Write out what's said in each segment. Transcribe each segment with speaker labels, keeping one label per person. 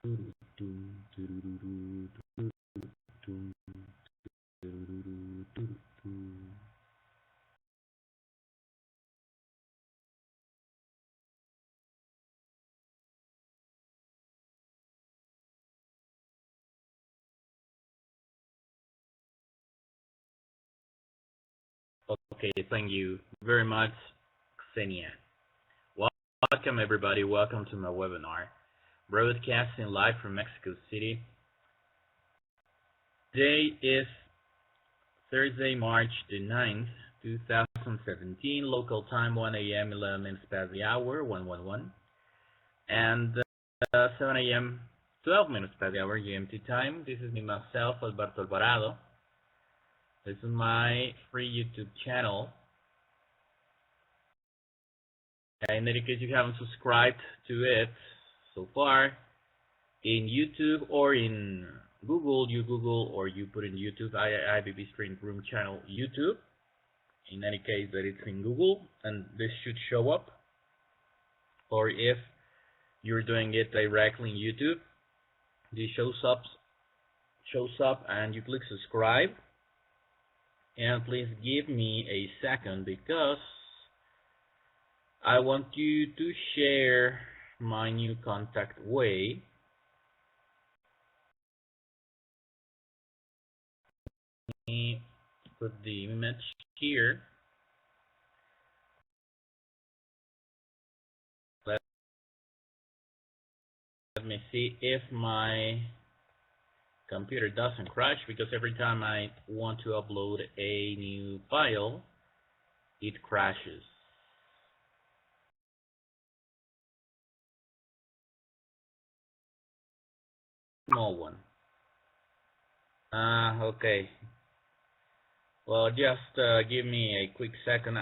Speaker 1: Okay, thank you very much, Xenia. Welcome everybody, welcome to my webinar, broadcasting live from Mexico City. Today is Thursday, March the 9th, 2017, local time 1 a.m., 11 minutes past the hour, 111, and 7 a.m., 12 minutes past the hour, GMT time. This is me, myself, Alberto Alvarado. This is my free YouTube channel. And in case you haven't subscribed to it so far, in YouTube or in Google, you Google or you put in YouTube, iiivb Stream Room channel YouTube. In any case, that it's in Google, and this should show up. Or if you're doing it directly in YouTube, this shows up, and you click subscribe. And please give me a second because I want you to share my new contact way. Let me put the image here. Let me see if my computer doesn't crash, because every time I want to upload a new file, it crashes. Small one. Okay. Well, just give me a quick second.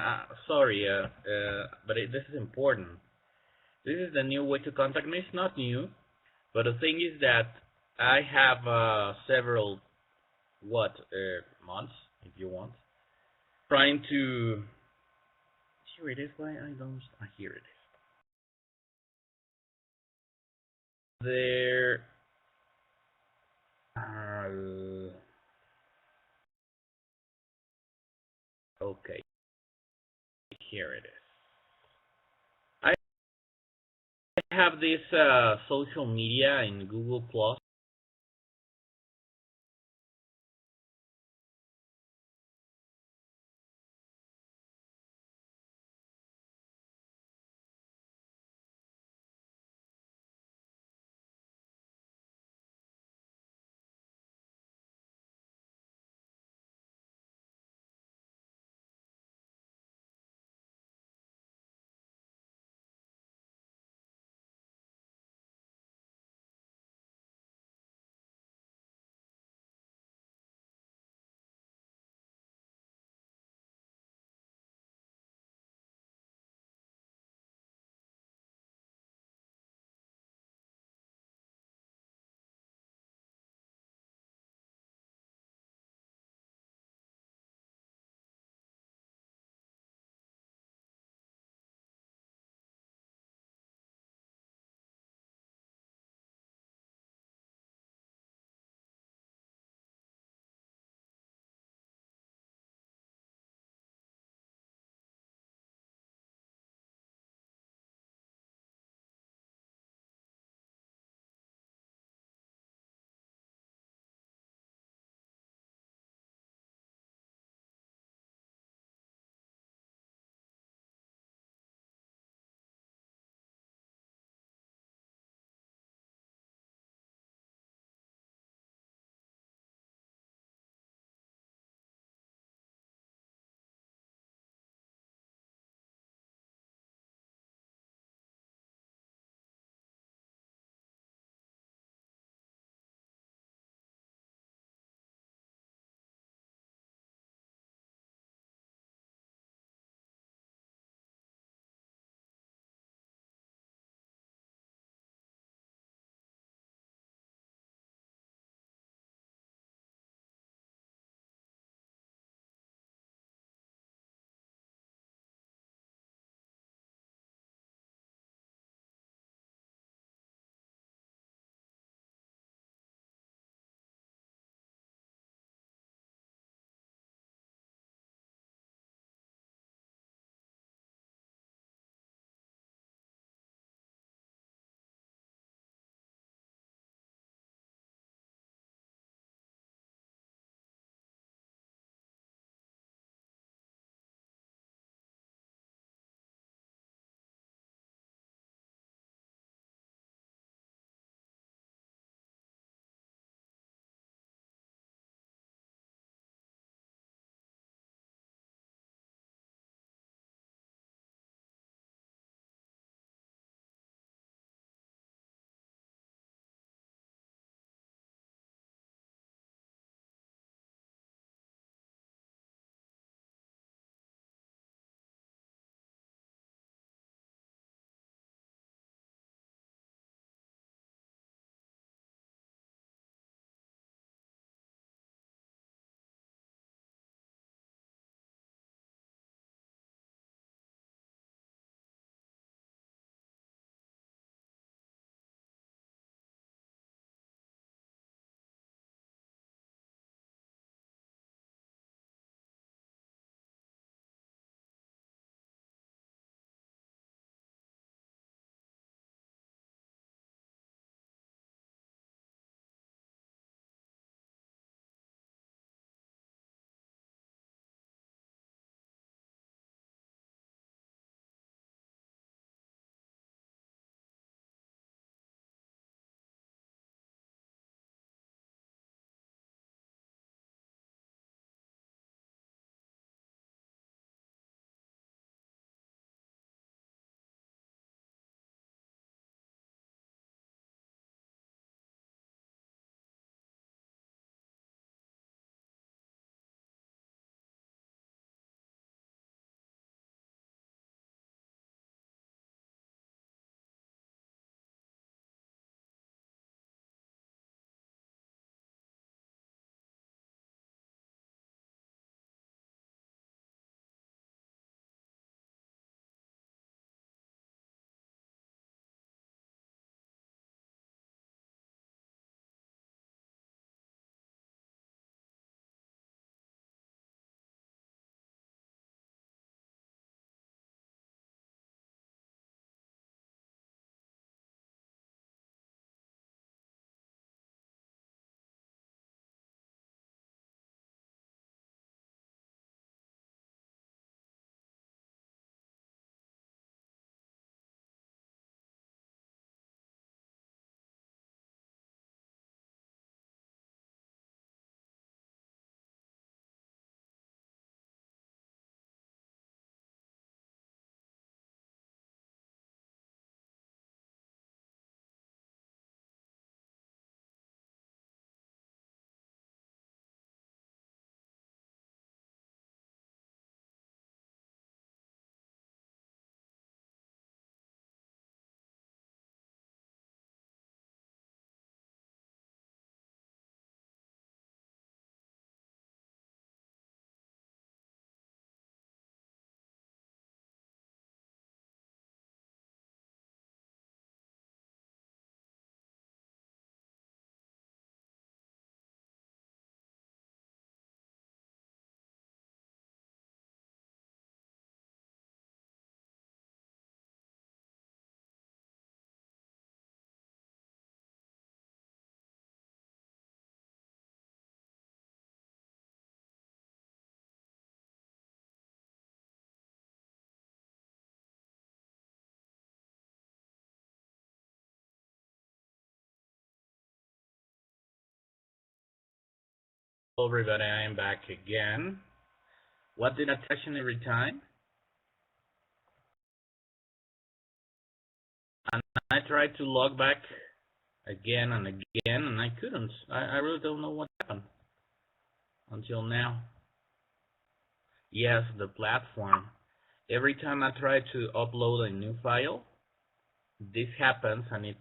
Speaker 1: Sorry, but this is important. This is the new way to contact me. It's not new, but the thing is that I have several months, if you want, trying to. Here it is. Why I don't? Here it is. There. Okay. Here it is. I have this social media in Google Plus. Hello everybody, I am back again. What did I touch every time? And I tried to log back again and again, and I couldn't. I really don't know what happened until now. Yes, the platform. Every time I try to upload a new file, this happens, and it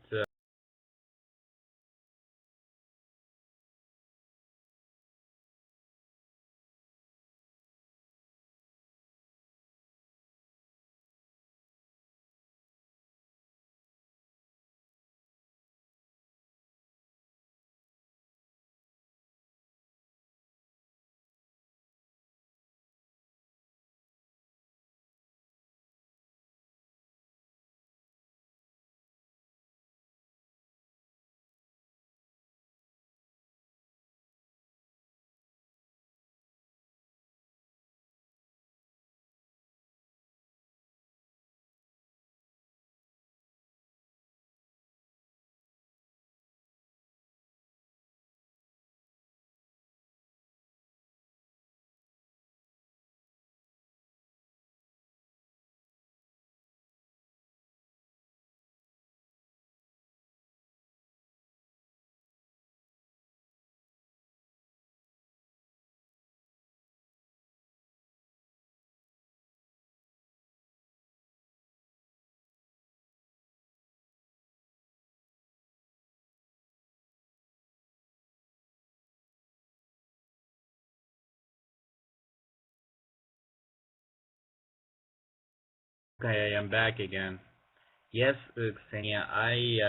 Speaker 1: okay, I am back again. Yes, Xenia, I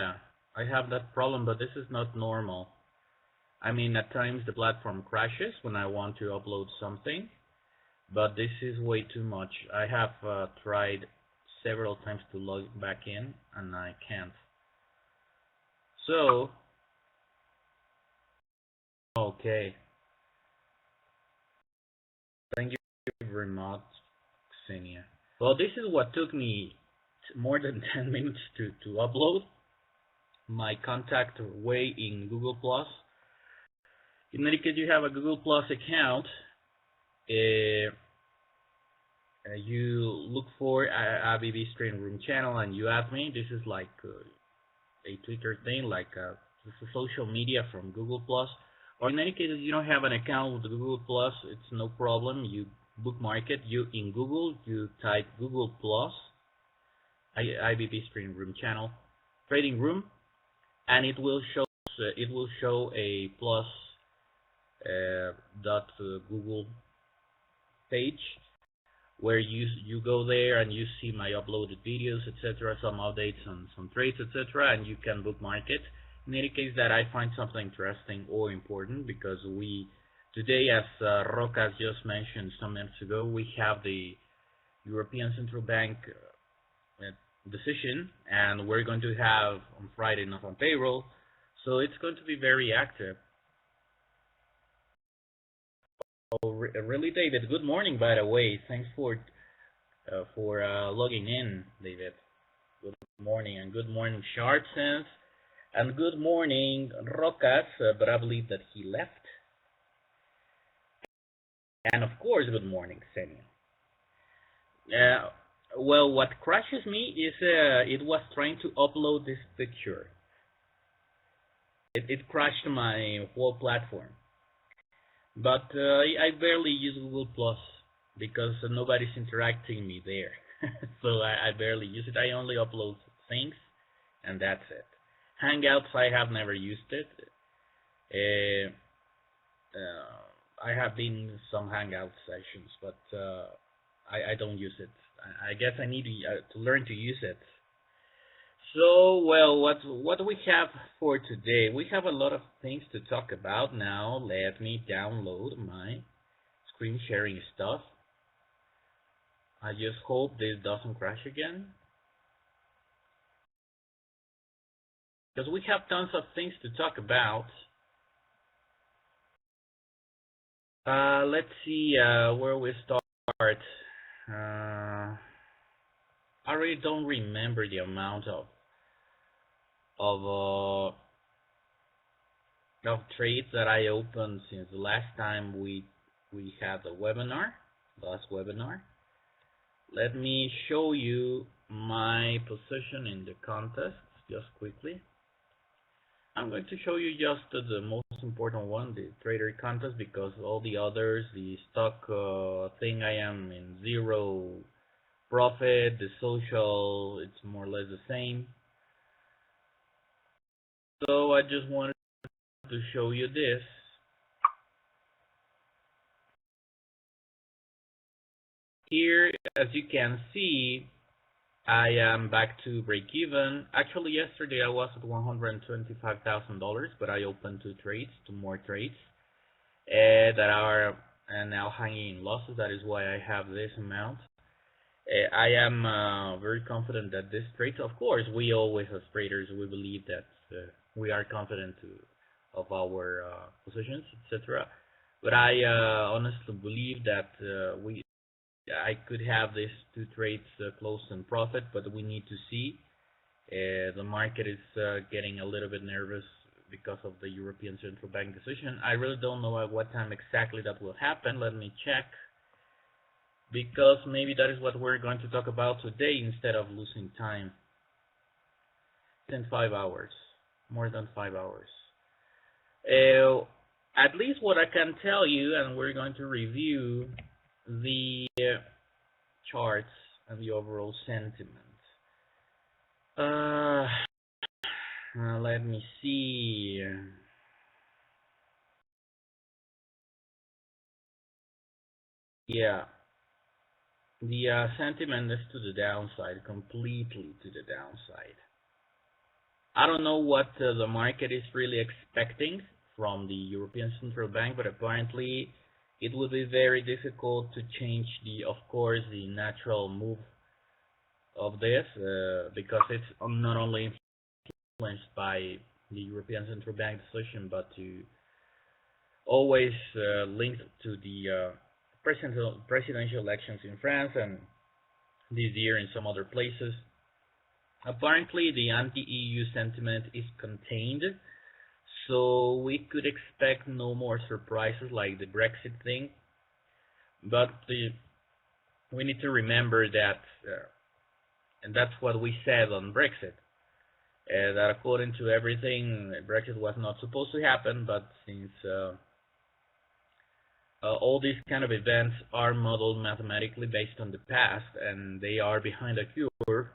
Speaker 1: have that problem, but this is not normal. I mean, at times the platform crashes when I want to upload something, but this is way too much. I have tried several times to log back in, and I can't. So, okay. Thank you very much, Xenia. Well, this is what took me more than 10 minutes to upload my contact way in Google Plus. In any case, you have a Google Plus account. You look for iiivb Stream Room channel and you add me. This is like a Twitter thing, like this is social media from Google Plus. Or in any case, if you don't have an account with Google Plus, it's no problem. You bookmark it. You in Google, you type Google Plus iiivb Stream Room channel trading room, and it will show a plus dot Google page where you go there and you see my uploaded videos, etc., some updates on some trades, etc., and you can bookmark it. In any case that I find something interesting or important, because we today, as Rocas just mentioned some minutes ago, we have the European Central Bank decision, and we're going to have on Friday not on payroll, so it's going to be very active. Oh, really, David? Good morning, by the way. Thanks for logging in, David. Good morning, and good morning, Shardsens, and good morning, Rocas, but I believe that he left. And of course, good morning, Xenia. Well, what crashes me is it was trying to upload this picture. It crashed my whole platform. But I barely use Google Plus because nobody's interacting me there. So I barely use it. I only upload things, and that's it. Hangouts, I have never used it. I have been in some Hangout sessions, but I don't use it. I guess I need to learn to use it. So, well, what do we have for today? We have a lot of things to talk about now. Let me download my screen sharing stuff. I just hope this doesn't crash again, because we have tons of things to talk about. Let's see where we start. I really don't remember the amount of of trades that I opened since the last time we had the last webinar. Let me show you my position in the contest just quickly. I'm going to show you just the most important one, the trader contest, because all the others, the stock thing, I am in zero profit. The social, it's more or less the same. So I just wanted to show you this. Here, as you can see, I am back to break even. Actually, yesterday I was at $125,000, but I opened two more trades that are now hanging in losses. That is why I have this amount. I am very confident that this trade, of course, we always as traders, we believe that we are confident of our positions, etc. But I honestly believe that I could have these two trades closed in profit, but we need to see. The market is getting a little bit nervous because of the European Central Bank decision. I really don't know at what time exactly that will happen. Let me check, because maybe that is what we're going to talk about today instead of losing time. In 5 hours, more than 5 hours. At least what I can tell you, and we're going to review the charts and the overall sentiment. Let me see. Yeah, the sentiment is to the downside, completely to the downside. I don't know what the market is really expecting from the European Central Bank, but apparently it will be very difficult to change of course, the natural move of this, because it's not only influenced by the European Central Bank decision, but always linked to the presidential elections in France and this year in some other places. Apparently, the anti-EU sentiment is contained, so we could expect no more surprises like the Brexit thing. But we need to remember that, and that's what we said on Brexit, that according to everything, Brexit was not supposed to happen, but since all these kind of events are modeled mathematically based on the past, and they are behind a curve,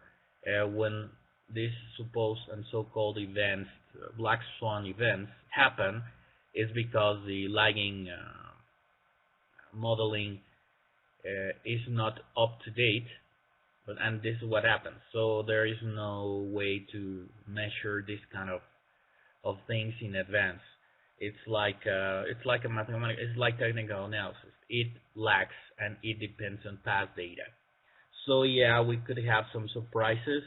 Speaker 1: when these supposed and so-called events, black swan events, happen, is because the lagging modeling is not up to date, and this is what happens. So there is no way to measure this kind of things in advance. It's like a mathematical, it's like technical analysis. It lags and it depends on past data. So yeah, we could have some surprises.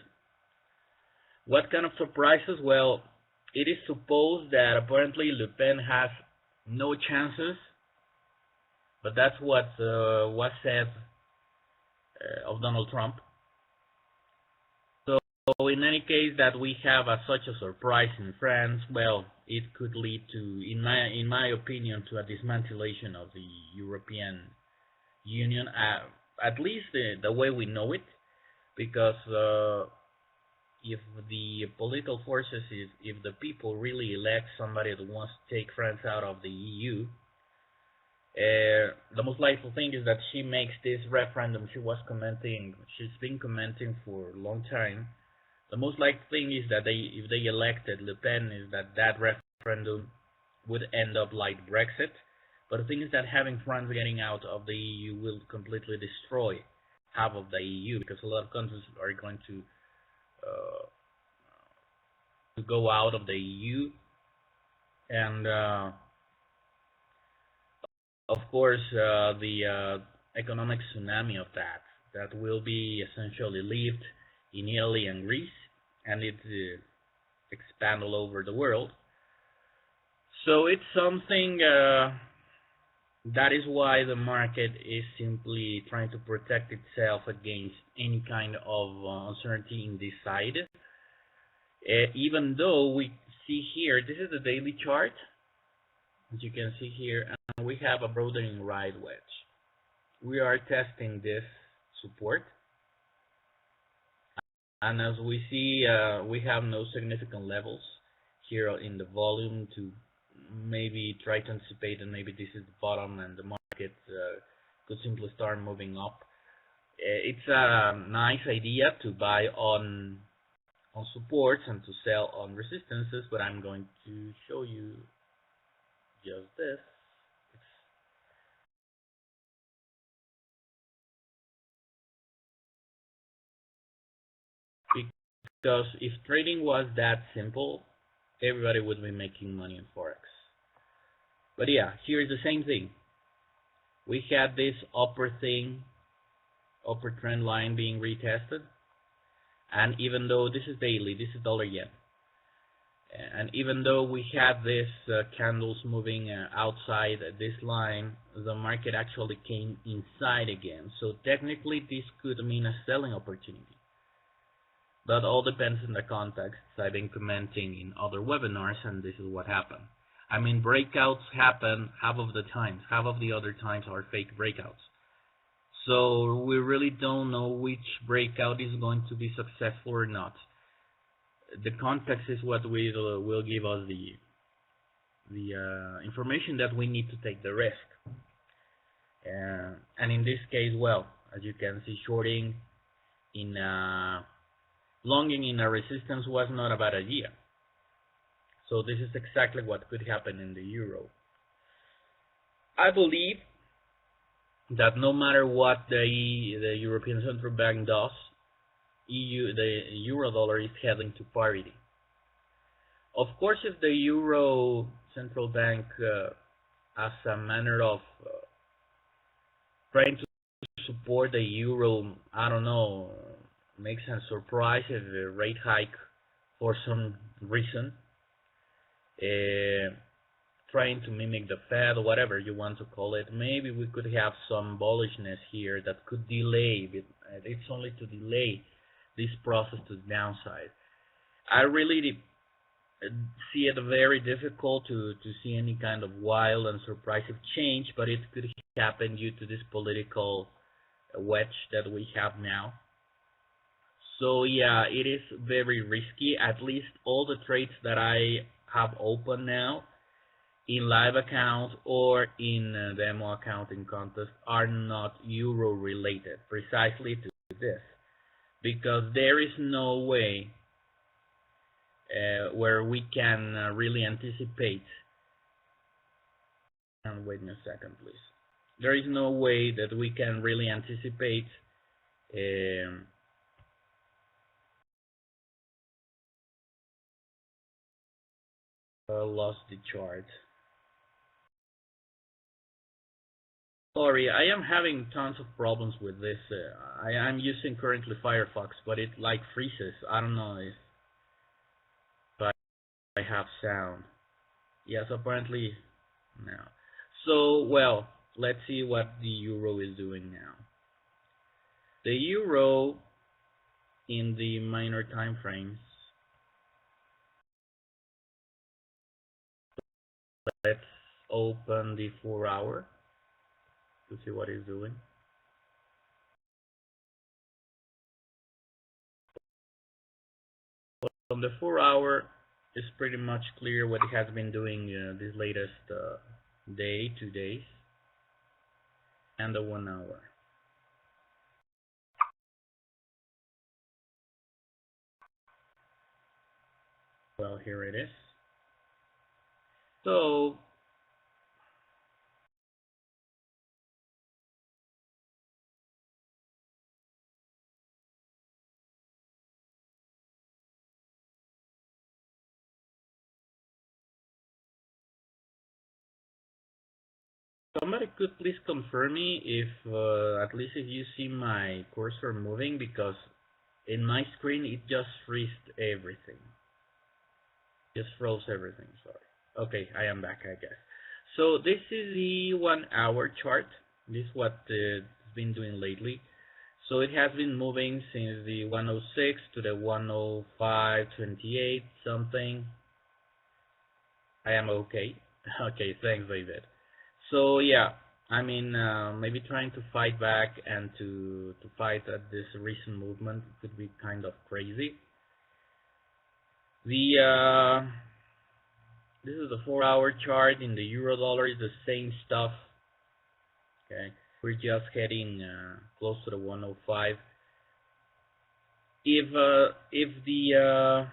Speaker 1: What kind of surprises? Well, it is supposed that apparently Le Pen has no chances, but that's what was said of Donald Trump. So in any case, that we have such a surprise in France, well, it could lead to, in my opinion, to a dismantlation of the European Union, at least the way we know it, because if the political forces, if the people really elect somebody that wants to take France out of the EU, the most likely thing is that she makes this referendum. She's been commenting for a long time. The most likely thing is that if they elected Le Pen, is that referendum would end up like Brexit. But the thing is that having France getting out of the EU will completely destroy half of the EU, because a lot of countries are going to go out of the EU, and of course the economic tsunami of that will be essentially lived in Italy and Greece, and it expand all over the world. So it's something that is why the market is simply trying to protect itself against any kind of uncertainty in this side. Even though we see here, this is the daily chart. as you can see here, and we have a broadening right wedge. We are testing this support, and as we see, we have no significant levels here in the volume to maybe try to anticipate that maybe this is the bottom and the market could simply start moving up. It's a nice idea to buy on supports and to sell on resistances, but I'm going to show you just this. Because if trading was that simple, everybody would be making money in Forex. But yeah, here's the same thing. We had this upper trend line being retested, and even though this is daily, this is dollar yen, and even though we had this candles moving outside this line, the market actually came inside again. So technically this could mean a selling opportunity. But all depends on the context. I've been commenting in other webinars, and this is what happened. I mean, breakouts happen half of the times. Half of the other times are fake breakouts. So we really don't know which breakout is going to be successful or not. The context is what will give us the information that we need to take the risk. And in this case, well, as you can see, shorting in longing in a resistance was not a bad idea. So this is exactly what could happen in the euro. I believe that no matter what the European Central Bank does, the euro dollar is heading to parity. Of course, if the Euro Central Bank, as a manner of trying to support the euro, I don't know, makes a surprise rate hike for some reason, trying to mimic the Fed or whatever you want to call it, maybe we could have some bullishness here that could delay. It's only to delay this process to the downside. I really see it very difficult to see any kind of wild and surprising change, but it could happen due to this political wedge that we have now. So yeah, it is very risky. At least all the trades that I have open now in live account or in demo account in contest are not euro related, precisely to this, because there is no way where we can really anticipate. And wait a second, please. There is no way that we can really anticipate lost the chart. Sorry, I am having tons of problems with this. I'm using currently Firefox, but it like freezes. I don't know if I have sound. Yes, apparently now. So, well, let's see what the euro is doing now. The euro in the minor time frames. Let's open the 4-hour to see what it's doing. From the 4-hour, it's pretty much clear what it has been doing this latest day, 2 days, and the 1-hour. Well, here it is. So somebody could please confirm me if at least if you see my cursor moving, because in my screen it just freezed everything. Just froze everything, sorry. Okay, I am back, I guess. So this is the 1-hour chart. This is what it's been doing lately. So it has been moving since the 106 to the 105.28 something. I am okay. Okay, thanks, David. So yeah, I mean, maybe trying to fight back and to fight at this recent movement could be kind of crazy. The This is the 4-hour chart in the euro dollar is the same stuff. Okay, we're just heading close to the 105. If the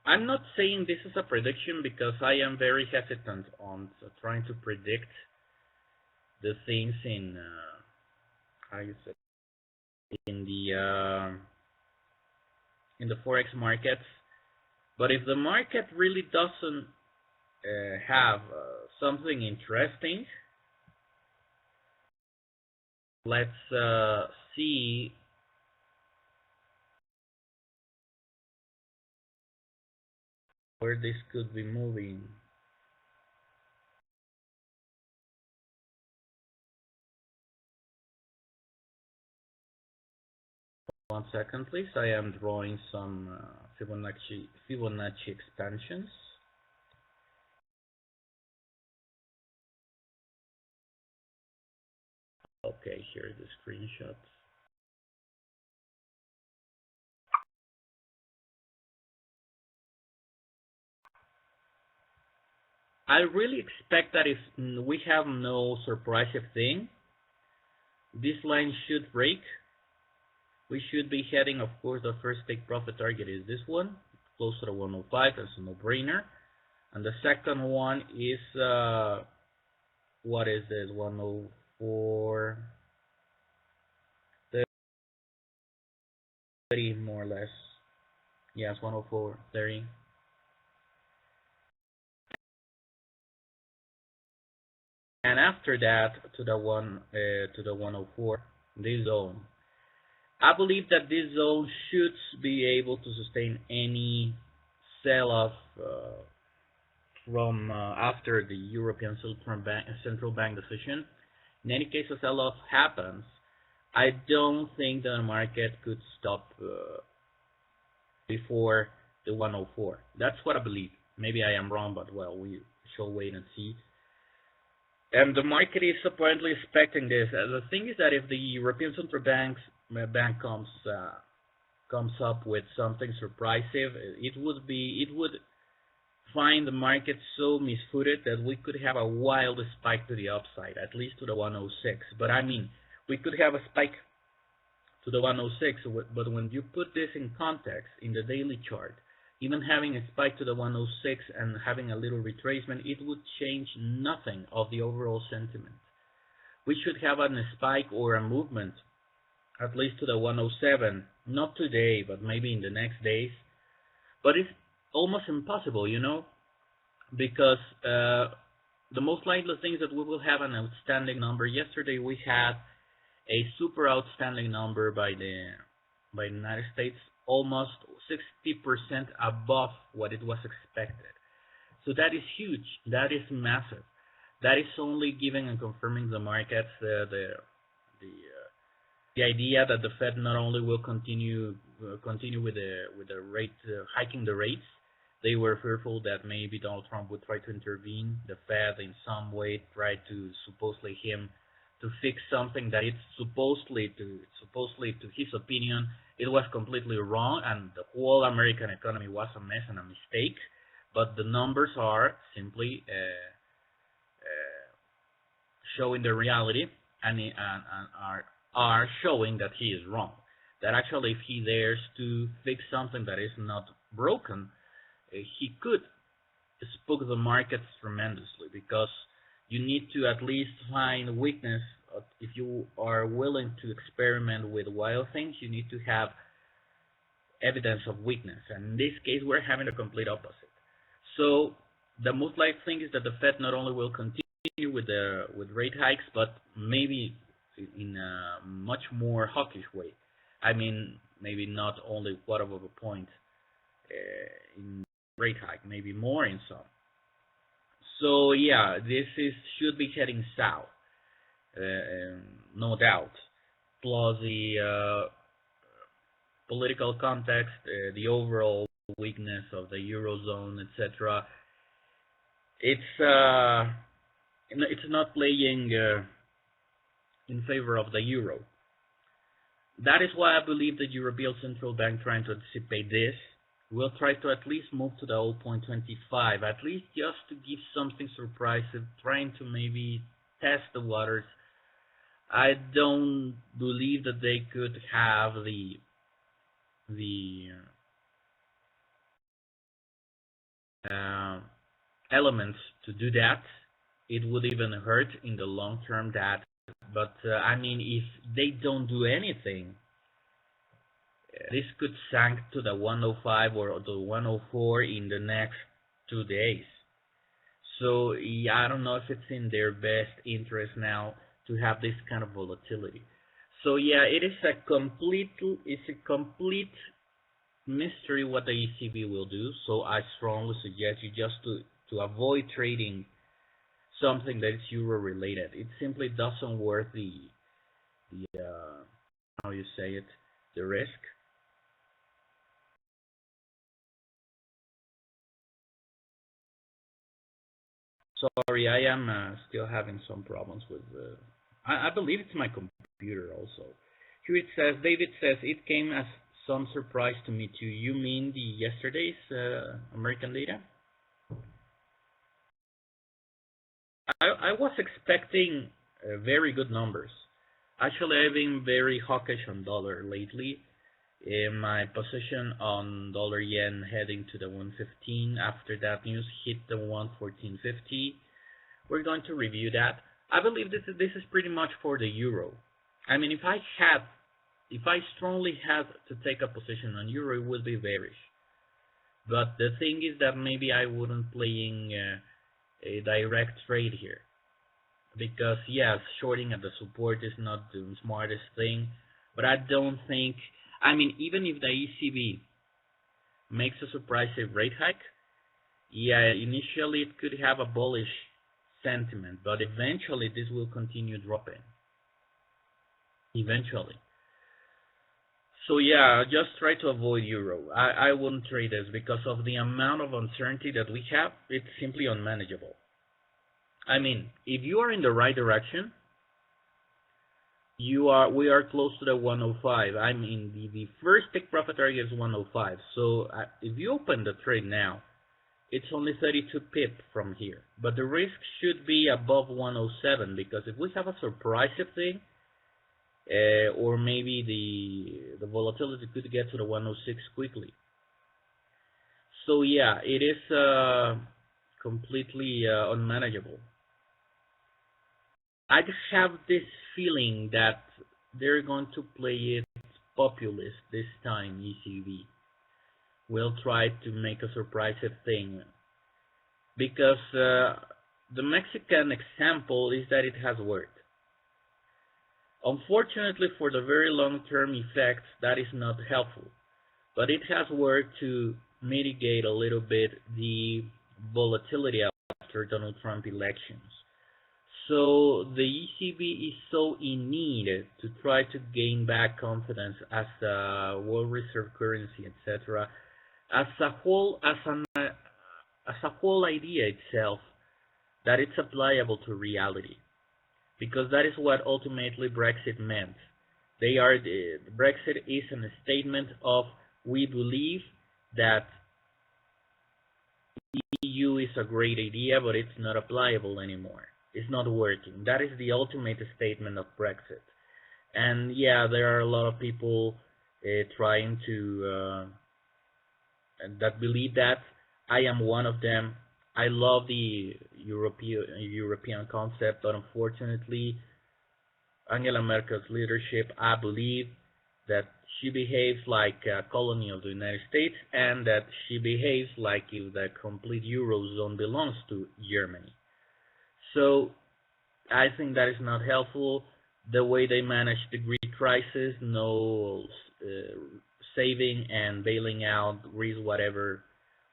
Speaker 1: I'm not saying this is a prediction because I am very hesitant on trying to predict the things in how you say in the forex markets. But if the market really doesn't have something interesting, let's see where this could be moving. One second, please. I am drawing some Fibonacci expansions. Okay, here are the screenshots. I really expect that if we have no surprising thing, this line should break. We should be heading, of course, the first take profit target is this one, close to the 105, that's a no-brainer. And the second one is, what is this, 104, 30 more or less. Yes, 104, 30. And after that, to the 104, this zone. I believe that this zone should be able to sustain any sell-off from after the European Central Bank decision. In any case, a sell-off happens. I don't think the market could stop before the 104. That's what I believe. Maybe I am wrong, but well, we shall wait and see. And the market is apparently expecting this. The thing is that if the European Central Bank comes up with something surprising, it would find the market so misfooted that we could have a wild spike to the upside, at least to the 106. But I mean, we could have a spike to the 106, but when you put this in context in the daily chart, even having a spike to the 106 and having a little retracement, it would change nothing of the overall sentiment. We should have a spike or a movement at least to the 107, not today, but maybe in the next days. But it's almost impossible, you know, because the most likely thing is that we will have an outstanding number. Yesterday we had a super outstanding number by the United States, almost 60% above what it was expected. So that is huge. That is massive. That is only giving and confirming the markets the idea that the Fed not only will continue with the rate hiking the rates. They were fearful that maybe Donald Trump would try to intervene. The Fed in some way tried to supposedly him to fix something that it's supposedly to his opinion it was completely wrong, and the whole American economy was a mess and a mistake. But the numbers are simply showing the reality, and are showing that he is wrong. That actually, if he dares to fix something that is not broken, he could spook the markets tremendously, because you need to at least find weakness. If you are willing to experiment with wild things, you need to have evidence of weakness. And in this case, we're having a complete opposite. So the most likely thing is that the Fed not only will continue with rate hikes, but maybe in a much more hawkish way. I mean, maybe not only quarter of a point in rate hike, maybe more in some. So yeah, this should be heading south, no doubt. Plus the political context, the overall weakness of the eurozone, etc. it's not playing in favor of the euro. That is why I believe the European Central Bank, trying to anticipate this, will try to at least move to the 0.25, at least just to give something surprising, trying to maybe test the waters. I don't believe that they could have the uh, elements to do that. It would even hurt in the long term that. But I mean, if they don't do anything, this could sink to the 105 or the 104 in the next 2 days. So yeah, I don't know if it's in their best interest now to have this kind of volatility. So yeah, it's a complete mystery what the ECB will do. So I strongly suggest you just to avoid trading something that is euro related. It simply doesn't worth the how you say it, the risk. Sorry, I am still having some problems with. I believe it's my computer also. Here it says, David says, it came as some surprise to me too. You mean the yesterday's American data? I was expecting very good numbers. Actually, I've been very hawkish on dollar lately. My position on dollar yen heading to the 115 after that news hit the 114.50. We're going to review that. I believe this is pretty much for the euro. I mean, if I strongly had to take a position on euro, it would be bearish. But the thing is that maybe I wouldn't playing a direct trade here, because yes, shorting at the support is not the smartest thing. But I don't think. I mean, even if the ECB makes a surprising rate hike, yeah, initially it could have a bullish sentiment, but eventually this will continue dropping. Eventually. So yeah, just try to avoid euro. I wouldn't trade this because of the amount of uncertainty that we have. It's simply unmanageable. I mean, if you are in the right direction, we are close to the 105. I mean, the first take profit target is 105. So if you open the trade now, it's only 32 pip from here. But the risk should be above 107, because if we have a surprising thing, or maybe the volatility could get to the 106 quickly. So yeah, it is completely unmanageable. I just have this feeling that they're going to play it populist this time. ECB will try to make a surprising thing, because the Mexican example is that it has worked. Unfortunately, for the very long-term effects, that is not helpful, but it has worked to mitigate a little bit the volatility after Donald Trump elections. So the ECB is so in need to try to gain back confidence as a world reserve currency, etc. As a whole, as a whole idea itself, that it's applicable to reality, because that is what ultimately Brexit meant. Brexit is a statement of, we believe that EU is a great idea, but it's not applicable anymore. It's not working. That is the ultimate statement of Brexit. And yeah, there are a lot of people trying to that believe that. I am one of them. I love the European concept, but unfortunately, Angela Merkel's leadership, I believe that she behaves like a colony of the United States, and that she behaves like if the complete Eurozone belongs to Germany. So I think that is not helpful. The way they managed the Greek crisis, no saving and bailing out Greece, whatever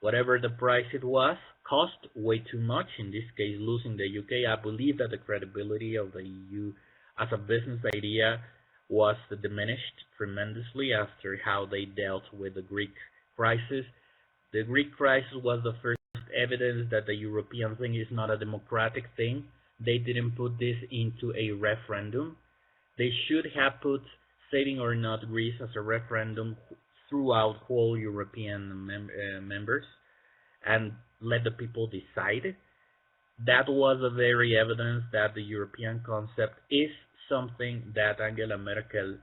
Speaker 1: the price it was, cost way too much. In this case, losing the UK, I believe that the credibility of the EU as a business idea was diminished tremendously after how they dealt with the Greek crisis. The Greek crisis was the first evidence that the European thing is not a democratic thing. They didn't put this into a referendum. They should have put saving or not Greece as a referendum throughout whole European members and let the people decide. That was a very evidence that the European concept is something that Angela Merkel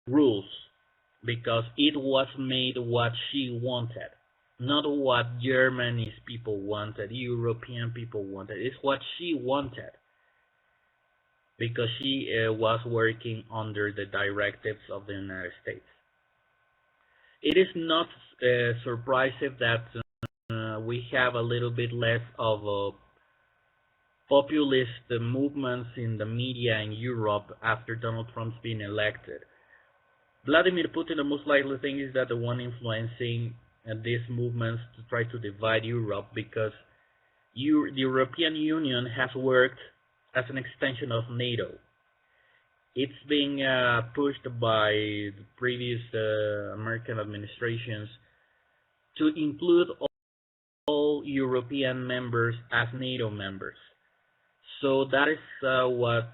Speaker 1: rules, because it was made what she wanted, not what Germany's people wanted, European people wanted. It's what she wanted, because she was working under the directives of the United States. It is not surprising that we have a little bit less of populist movements in the media in Europe after Donald Trump's been elected. Vladimir Putin, the most likely thing, is that the one influencing these movements to try to divide Europe, because the European Union has worked as an extension of NATO. It's being pushed by the previous American administrations to include all European members as NATO members. So that is what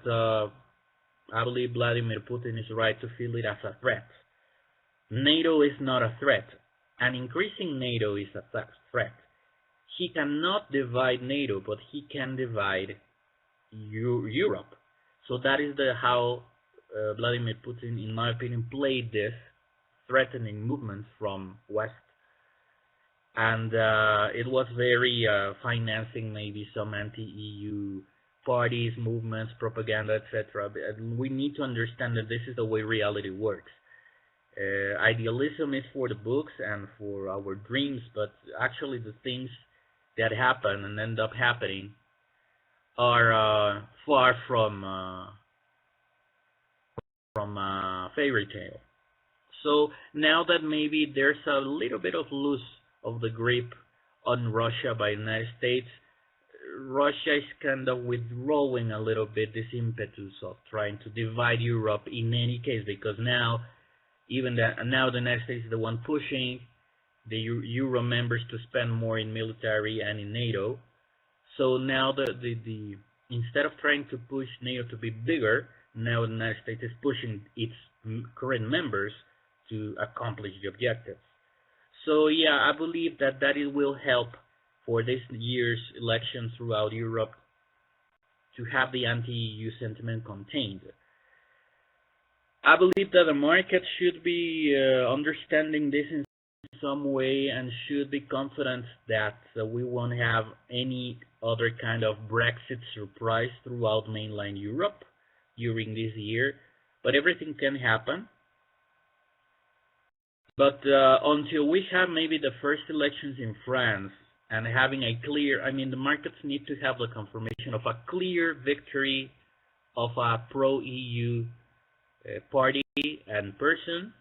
Speaker 1: I believe Vladimir Putin is right to feel it as a threat. NATO is not a threat. And increasing NATO is a threat. He cannot divide NATO, but he can divide Europe. So that is how Vladimir Putin, in my opinion, played this threatening movement from West. And it was very financing maybe some anti-EU parties, movements, propaganda, etc. We need to understand that this is the way reality works. Idealism is for the books and for our dreams, but actually the things that happen and end up happening are far from fairy tale. So now that maybe there's a little bit of loose of the grip on Russia by the United States, Russia is kind of withdrawing a little bit this impetus of trying to divide Europe in any case, because now the United States is the one pushing the Euro members to spend more in military and in NATO. So now the instead of trying to push NATO to be bigger, now the United States is pushing its current members to accomplish the objectives. So yeah, I believe that it will help for this year's elections throughout Europe to have the anti-EU sentiment contained. I believe that the market should be understanding this in some way and should be confident that we won't have any other kind of Brexit surprise throughout mainland Europe during this year. But everything can happen. But until we have maybe the first elections in France and having a clear, the markets need to have the confirmation of a clear victory of a pro-EU party and person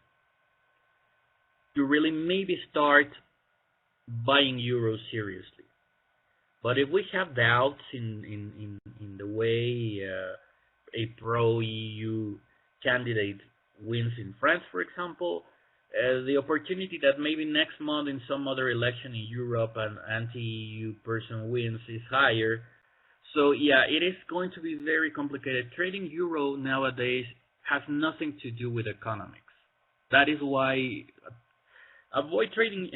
Speaker 1: to really maybe start buying euros seriously. But if we have doubts in the way a pro-EU candidate wins in France, for example, the opportunity that maybe next month in some other election in Europe an anti-EU person wins is higher. So yeah, it is going to be very complicated. Trading euro nowadays has nothing to do with economics. That is why avoid trading,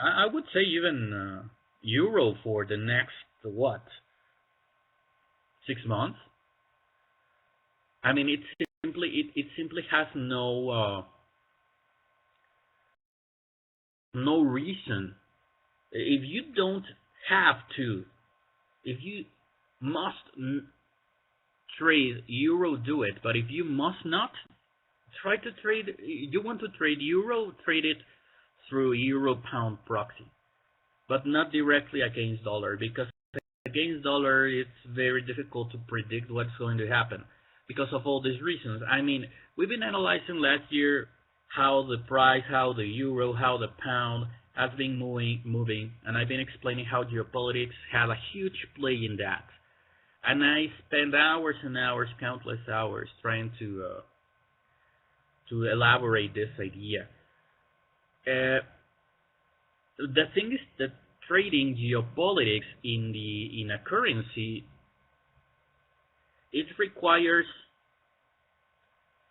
Speaker 1: I would say even euro for the next, 6 months? It simply has no reason. If you don't have to, if you must trade euro, do it. But if you must not, try to trade. You want to trade euro, trade it through euro pound proxy, but not directly against dollar, because against dollar it's very difficult to predict what's going to happen because of all these reasons. We've been analyzing last year how the price, how the euro, how the pound has been moving, and I've been explaining how geopolitics had a huge play in that. And I spent hours and hours, countless hours, trying to elaborate this idea. The thing is that trading geopolitics in a currency, it requires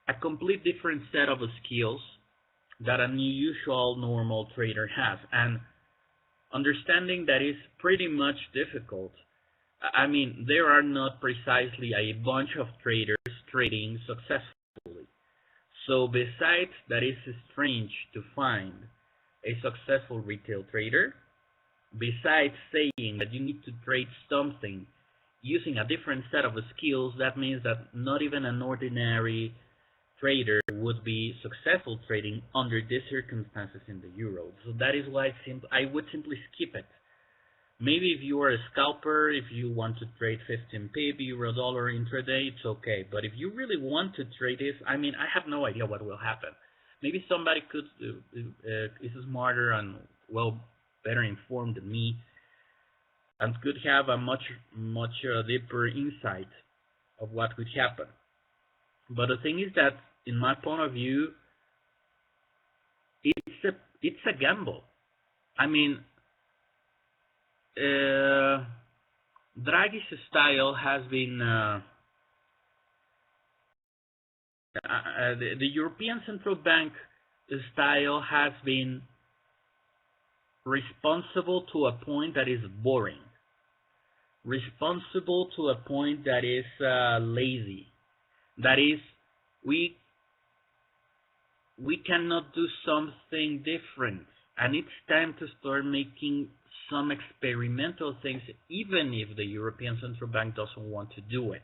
Speaker 1: a complete different set of skills that an usual normal trader has, and understanding that is pretty much difficult. I mean, there are not precisely a bunch of traders trading successfully. So besides that, it's strange to find a successful retail trader. Besides saying that you need to trade something using a different set of skills, that means that not even an ordinary trader would be successful trading under these circumstances in the euro. So that is why I would simply skip it. Maybe if you are a scalper, if you want to trade 15 pip, euro dollar intraday, it's okay. But if you really want to trade this, I mean, I have no idea what will happen. Maybe somebody is smarter and well better informed than me, and could have a much deeper insight of what could happen. But the thing is that, in my point of view, it's a gamble. I mean, Draghi's style has been the European Central Bank style has been responsible to a point that is boring, responsible to a point that is lazy. That is, we cannot do something different, and it's time to start making some experimental things, even if the European Central Bank doesn't want to do it.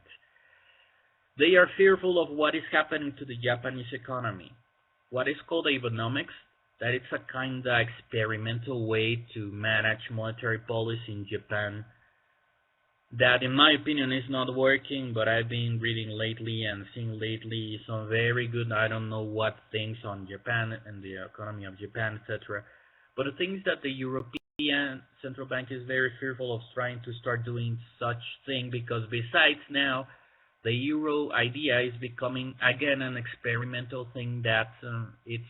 Speaker 1: They are fearful of what is happening to the Japanese economy. What is called Abenomics, that it's a kind of experimental way to manage monetary policy in Japan, that in my opinion is not working, but I've been reading lately and seeing lately some very good, I don't know what things on Japan and the economy of Japan, etc. But the thing is that the European Central Bank is very fearful of trying to start doing such thing, because besides now, the euro idea is becoming again an experimental thing that it's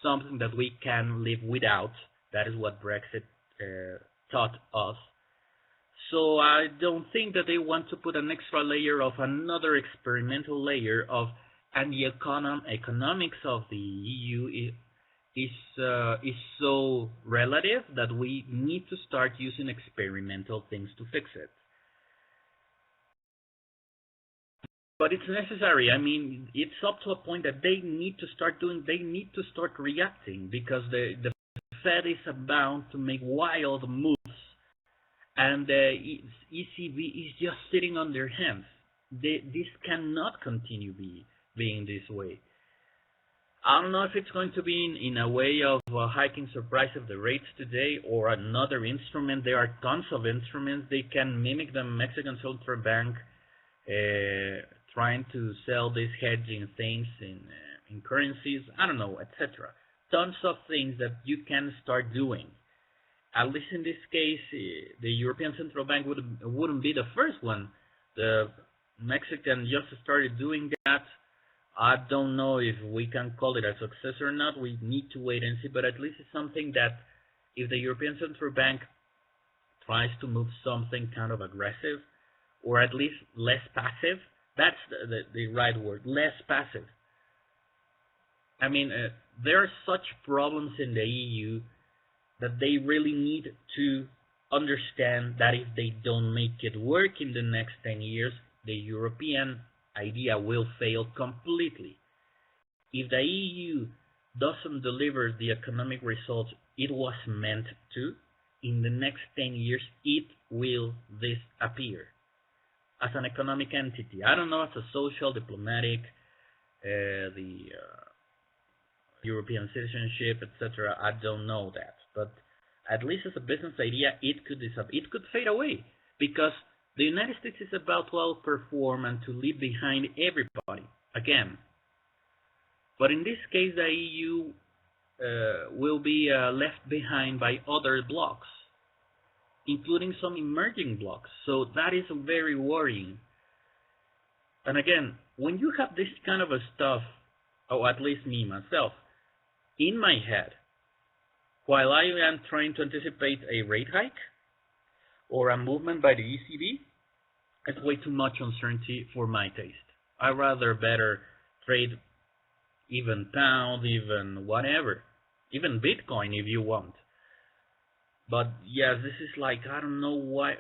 Speaker 1: something that we can live without. That is what Brexit taught us. So I don't think that they want to put an extra layer of another experimental layer of, and the economics of the EU is so relative that we need to start using experimental things to fix it. But it's necessary. I mean, it's up to a point that they need to start reacting, because the Fed is about to make wild moves, and the ECB is just sitting on their hands. This cannot continue being this way. I don't know if it's going to be in a way of hiking surprise of the rates today, or another instrument. There are tons of instruments. They can mimic the Mexican Central Bank, trying to sell these hedging things in currencies, I don't know, etc. Tons of things that you can start doing. At least in this case, the European Central Bank wouldn't be the first one. The Mexican just started doing that. I don't know if we can call it a success or not. We need to wait and see, but at least it's something that if the European Central Bank tries to move something kind of aggressive, or at least less passive, that's the right word, less passive. I mean, there are such problems in the EU that they really need to understand that if they don't make it work in the next 10 years, the European idea will fail completely. If the EU doesn't deliver the economic results it was meant to, in the next 10 years, it will disappear as an economic entity. I don't know, as a social, diplomatic, the European citizenship, etc. I don't know that, but at least as a business idea, it could fade away, because the United States is about to outperform and to leave behind everybody again. But in this case, the EU will be left behind by other blocks, including some emerging blocks. So that is very worrying. And again, when you have this kind of a stuff, or at least me, myself, in my head, while I am trying to anticipate a rate hike or a movement by the ECB, it's way too much uncertainty for my taste. I rather better trade even pound, even whatever, even Bitcoin if you want. But yes, this is like I don't know what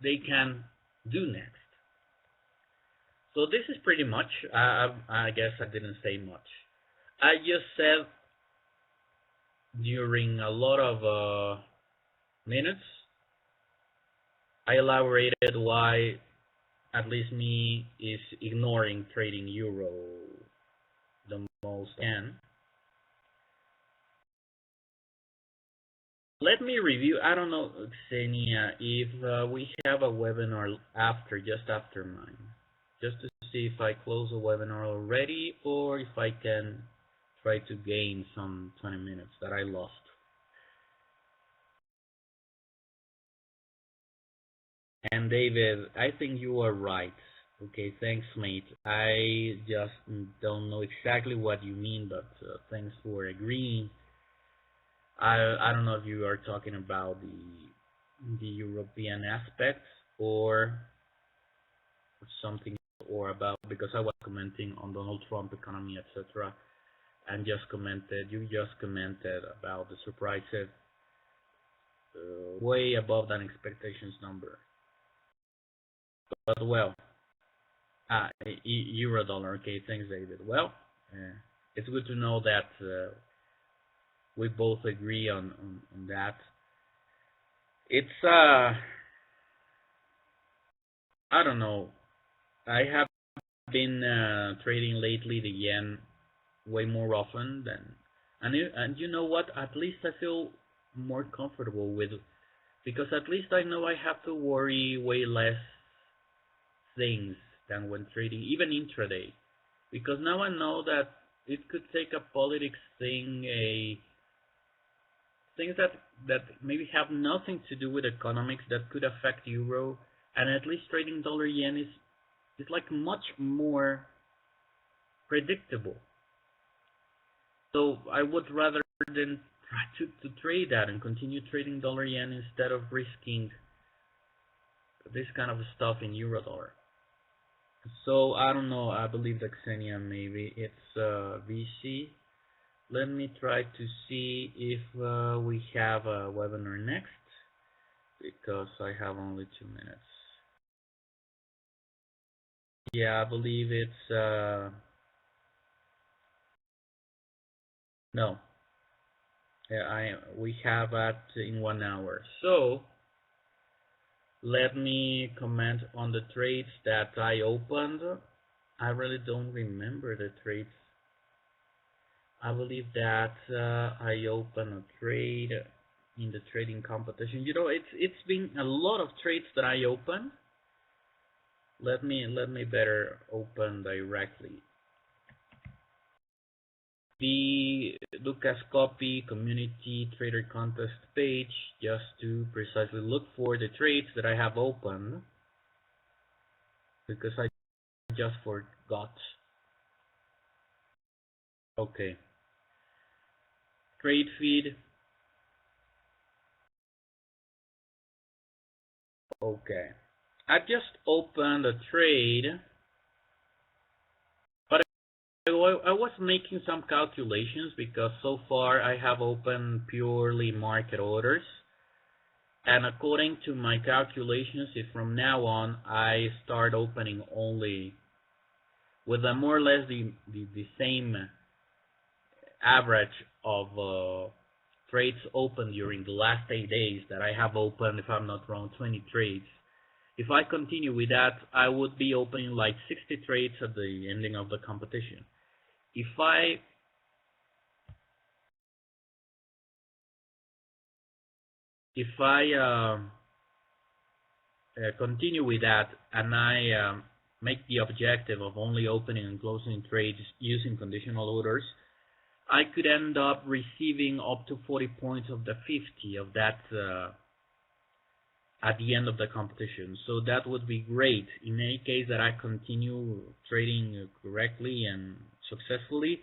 Speaker 1: they can do next. So this is pretty much. I guess I didn't say much. I just said during a lot of minutes, I elaborated why at least me is ignoring trading euro the most I can. Let me review. I don't know, Xenia, if we have a webinar just after mine, just to see if I close a webinar already or if I can try to gain some 20 minutes that I lost. And David, I think you are right. Okay, thanks, mate. I just don't know exactly what you mean, but thanks for agreeing. I don't know if you are talking about the European aspects or something, or about, because I was commenting on Donald Trump economy, etc. And you just commented about the surprises way above that expectations number. But well, euro dollar. Okay, thanks, David. Well, it's good to know that we both agree on that. It's I don't know. I have been trading lately the yen way more often than, and you know what? At least I feel more comfortable with, because at least I know I have to worry way less things than when trading, even intraday, because now I know that it could take a politics thing, things that maybe have nothing to do with economics that could affect euro, and at least trading dollar yen is like much more predictable. So I would rather than try to trade that and continue trading dollar yen instead of risking this kind of stuff in euro dollar. So I don't know. I believe that Xenia, maybe it's VC. Let me try to see if we have a webinar next, because I have only 2 minutes. Yeah, I believe it's no. Yeah, we have it in 1 hour. So let me comment on the trades that I opened. I really don't remember the trades. I believe that I opened a trade in the trading competition. You know, it's been a lot of trades that I opened. Let me better open directly the Dukascopy community trader contest page, just to precisely look for the trades that I have opened, because I just forgot. Okay. Trade feed. Okay. I just opened a trade, but I was making some calculations, because so far I have opened purely market orders. And according to my calculations, if from now on I start opening only with a more or less the same average of trades opened during the last 8 days that I have opened, if I'm not wrong, 20 trades. If I continue with that, I would be opening like 60 trades at the ending of the competition. If I continue with that, and I make the objective of only opening and closing trades using conditional orders, I could end up receiving up to 40 points of the 50 of that at the end of the competition. So that would be great. In any case that I continue trading correctly and successfully,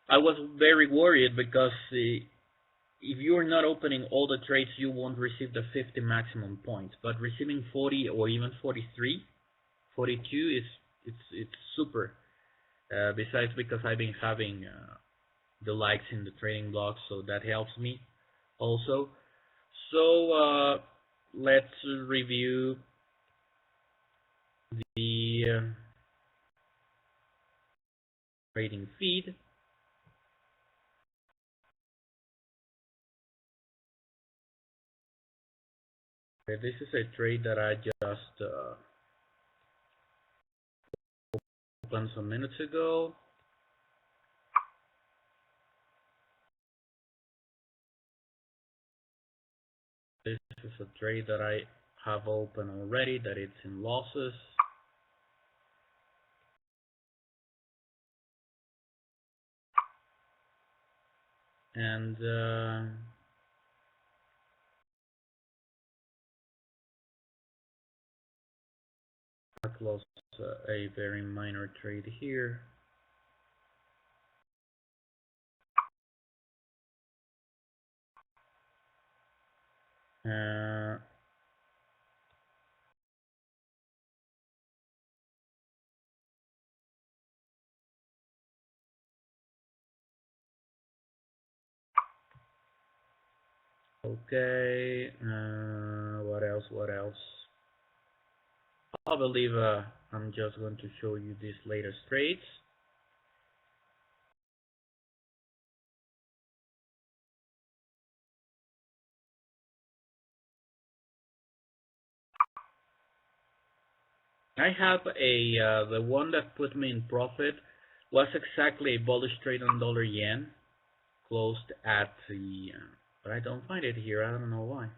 Speaker 1: I was very worried because if you're not opening all the trades, you won't receive the 50 maximum points. But receiving 40 or even 43, 42 is it's super. Besides, because I've been having the likes in the trading blocks, so that helps me also. So let's review the trading feed. Okay, this is a trade that I just opened some minutes ago. This is a trade that I have open already, that it's in losses. And I closed a very minor trade here. Okay, what else? What else? I believe I'm just going to show you these latest trades. I have a the one that put me in profit was exactly a bullish trade on dollar yen, closed at the, but I don't find it here. I don't know why.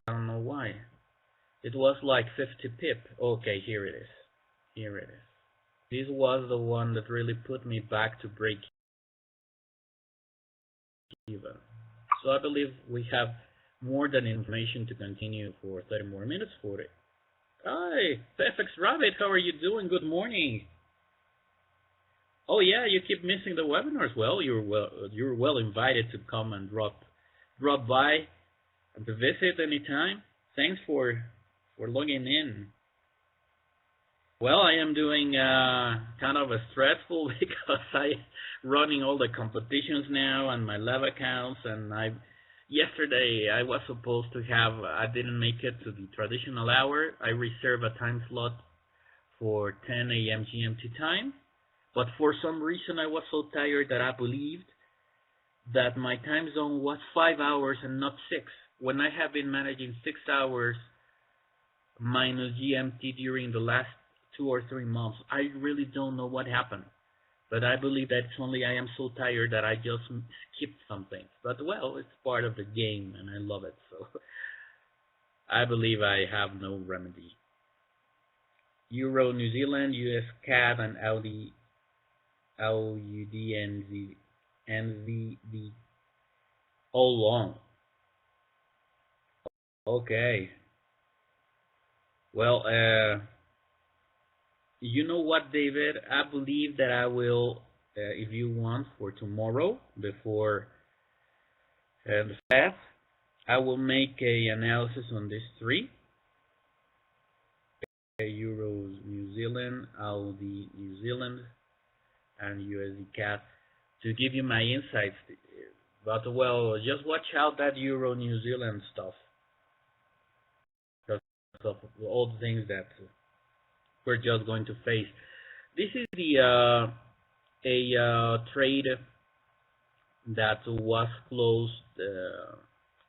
Speaker 1: I don't know why. It was like 50 pip. Okay, here it is. Here it is. This was the one that really put me back to break even. So I believe we have more than information to continue for 30 more minutes for it. Hi, Perfect Rabbit, how are you doing? Good morning. Oh yeah, you keep missing the webinars. Well, you're well invited to come and drop by and to visit anytime. Thanks for logging in. Well, I am doing kind of a stressful because I running all the competitions now and my live accounts, and yesterday I was supposed to have, I didn't make it to the traditional hour. I reserved a time slot for 10 a.m. GMT time, but for some reason I was so tired that I believed that my time zone was 5 hours and not 6, when I have been managing 6 hours minus GMT during the last 2 or 3 months. I really don't know what happened, but I believe that it's only I am so tired that I just skipped some things. But well, it's part of the game and I love it, so I believe I have no remedy. Euro, New Zealand, US CAD, and Audi, AUD, NZD, all long. Okay. Well, you know what, David? I believe that I will, if you want, for tomorrow, before the fast, I will make a analysis on these three. Euros, New Zealand, Audi, New Zealand, and USD CAD to give you my insights. But well, just watch out that Euro, New Zealand stuff, because of all the things that we're just going to face. This is the a trade that was closed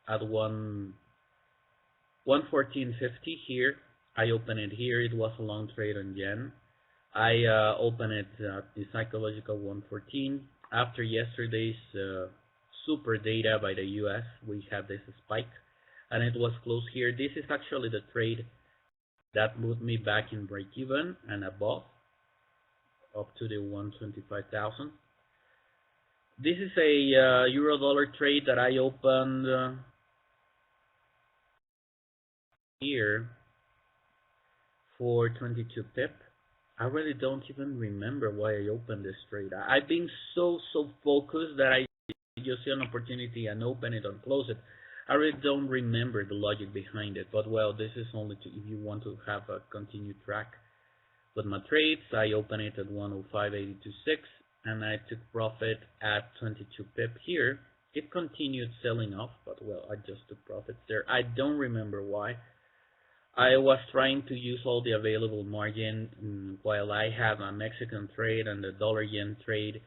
Speaker 1: at 114.50 here. I opened it here. It was a long trade on yen. I opened it at the psychological 114. After yesterday's super data by the US, we had this spike, and it was closed here. This is actually the trade that moved me back in break even and above, up to the 125,000. This is a euro dollar trade that I opened here for 22 pip. I really don't even remember why I opened this trade. I've been so focused that I just see an opportunity and open it and close it. I really don't remember the logic behind it, but well, this is only to if you want to have a continued track. With my trades, I opened it at 105.826 and I took profit at 22 pip here. It continued selling off, but well, I just took profits there. I don't remember why. I was trying to use all the available margin while I have a Mexican trade and a dollar yen trade.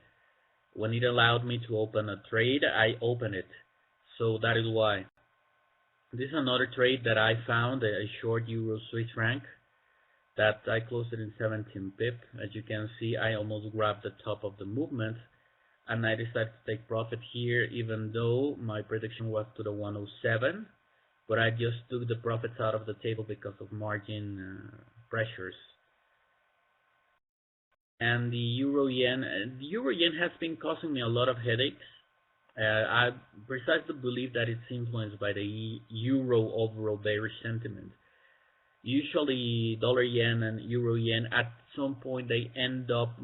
Speaker 1: When it allowed me to open a trade, I opened it. So that is why. This is another trade that I found, a short euro Swiss franc, that I closed it in 17 pip. As you can see, I almost grabbed the top of the movement, and I decided to take profit here, even though my prediction was to the 107. But I just took the profits out of the table because of margin pressures. And the euro yen has been causing me a lot of headaches. I precisely believe that it's influenced by the euro overall bearish sentiment. Usually dollar yen and euro yen at some point they end up